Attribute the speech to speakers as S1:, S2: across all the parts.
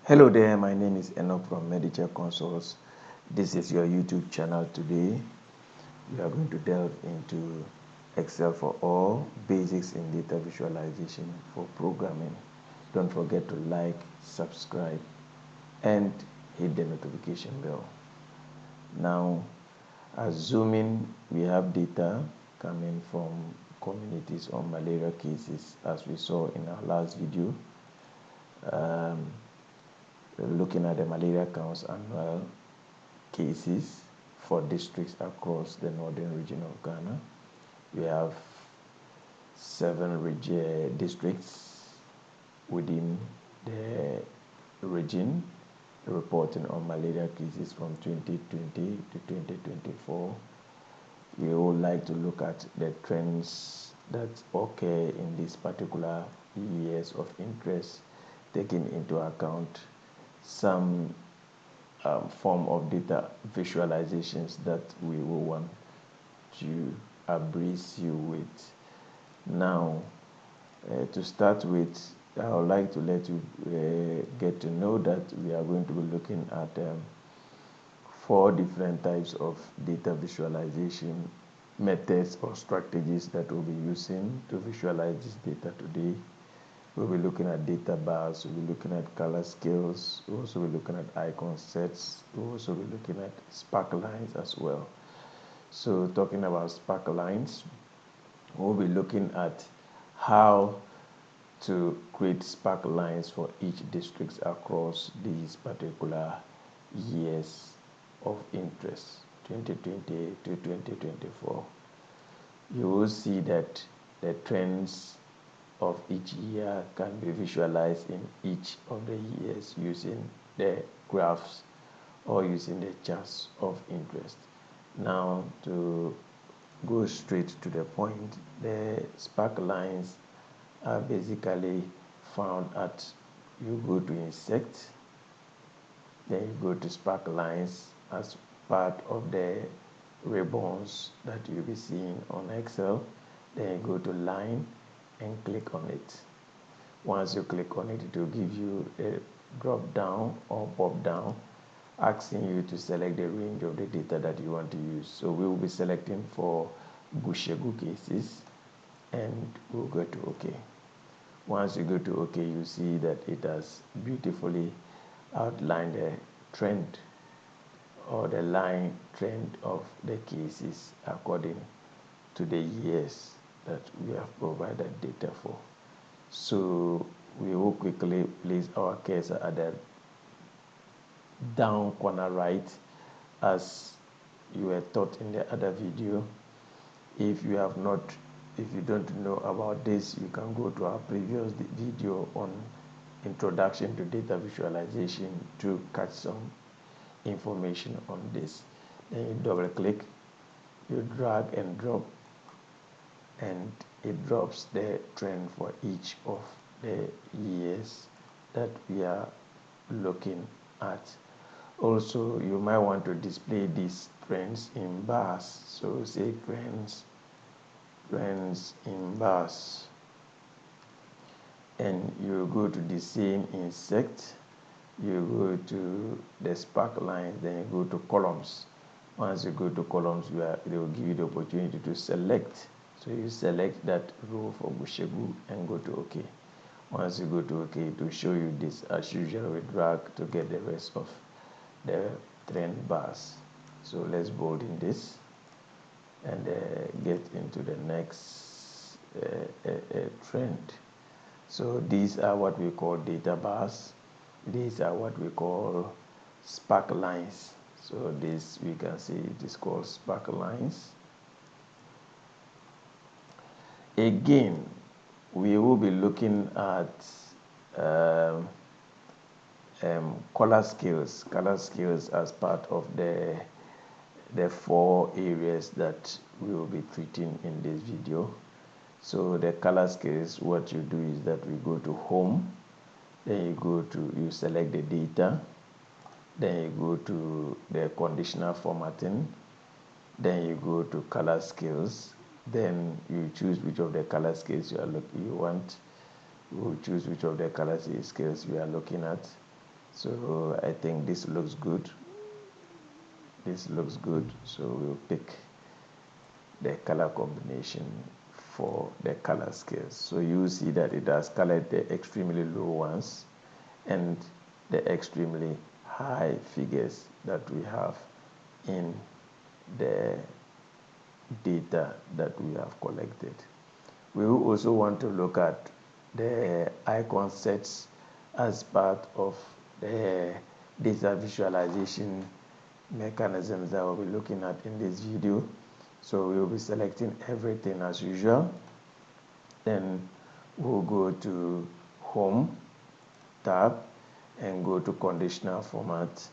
S1: Hello there, my name is Enoch from Medichair Consoles. This is your YouTube channel today. We are going to delve into Excel for all, basics in data visualization for programming. Don't forget to like, subscribe, and hit the notification bell. Now, assuming we have data coming from communities on malaria cases, as we saw in our last video, looking at the malaria counts annual cases for districts across the northern region of Ghana. We have 7 districts within the region reporting on malaria cases from 2020 to 2024. We would like to look at the trends that occur in these particular years of interest, taking into account some form of data visualizations that we will want to abreast you with. Now, to start with, I would like to let you get to know that we are going to be looking at 4 different types of data visualization methods or strategies that we'll be using to visualize this data today. We'll be looking at data bars, we'll be looking at color scales, we'll also be looking at icon sets, we'll also be looking at spark lines as well. So talking about spark lines, we'll be looking at how to create spark lines for each district across these particular years of interest, 2020 to 2024. You will see that the trends of each year can be visualized in each of the years using the graphs or using the charts of interest. Now, to go straight to the point, the spark lines are basically found at, you go to insect, then you go to spark lines as part of the ribbons that you'll be seeing on Excel. Then you go to line and click on it. Once you click on it, it will give you a drop down or pop down asking you to select the range of the data that you want to use. So we will be selecting for Gushegu cases and we'll go to OK. Once you go to OK, you see that it has beautifully outlined the trend or the line trend of the cases according to the years that we have provided data for. So we will quickly place our cursor at the down corner right as you were taught in the other video. If you don't know about this, you can go to our previous video on introduction to data visualization to catch some information on this. Then you double click, you drag and drop, and it drops the trend for each of the years that we are looking at. Also, you might want to display these trends in bars. So say trends in bars. And you go to the same insect, you go to the spark lines, then you go to columns. Once you go to columns, they will give you the opportunity to select. So you select that row for Gushegu and go to OK. Once you go to OK, it will show you this. As usual, we drag to get the rest of the trend bars. So let's bold in this and get into the next trend. So these are what we call data bars. These are what we call spark lines. So this, we can see it is called spark lines. Again, we will be looking at color scales as part of the 4 areas that we will be treating in this video. So the color scales, what you do is that we go to home, then you select the data, then you go to the conditional formatting, then you go to color scales, then you choose which of the color scales you want. You will choose which of the color scales we are looking at. So I think this looks good. This looks good, so we'll pick the color combination for the color scales. So you see that it has colored the extremely low ones and the extremely high figures that we have in the data that we have collected. We will also want to look at the icon sets as part of the data visualization mechanisms that we'll be looking at in this video. So we'll be selecting everything as usual. Then we'll go to Home tab and go to Conditional Format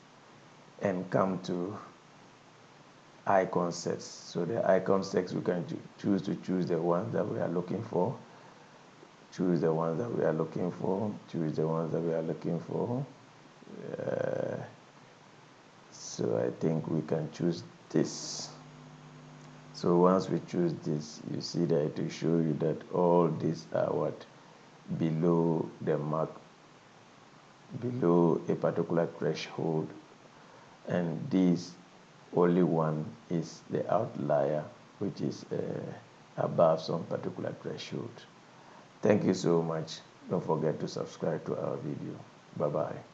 S1: and come to icon sets. So the icon sets, we can choose the ones that we are looking for. Choose the ones that we are looking for. Choose the ones that we are looking for. So I think we can choose this. So once we choose this, you see that it will show you that all these are what? Below the mark, below a particular threshold, and this only one is the outlier, which is above some particular threshold. Thank you so much. Don't forget to subscribe to our video. Bye-bye.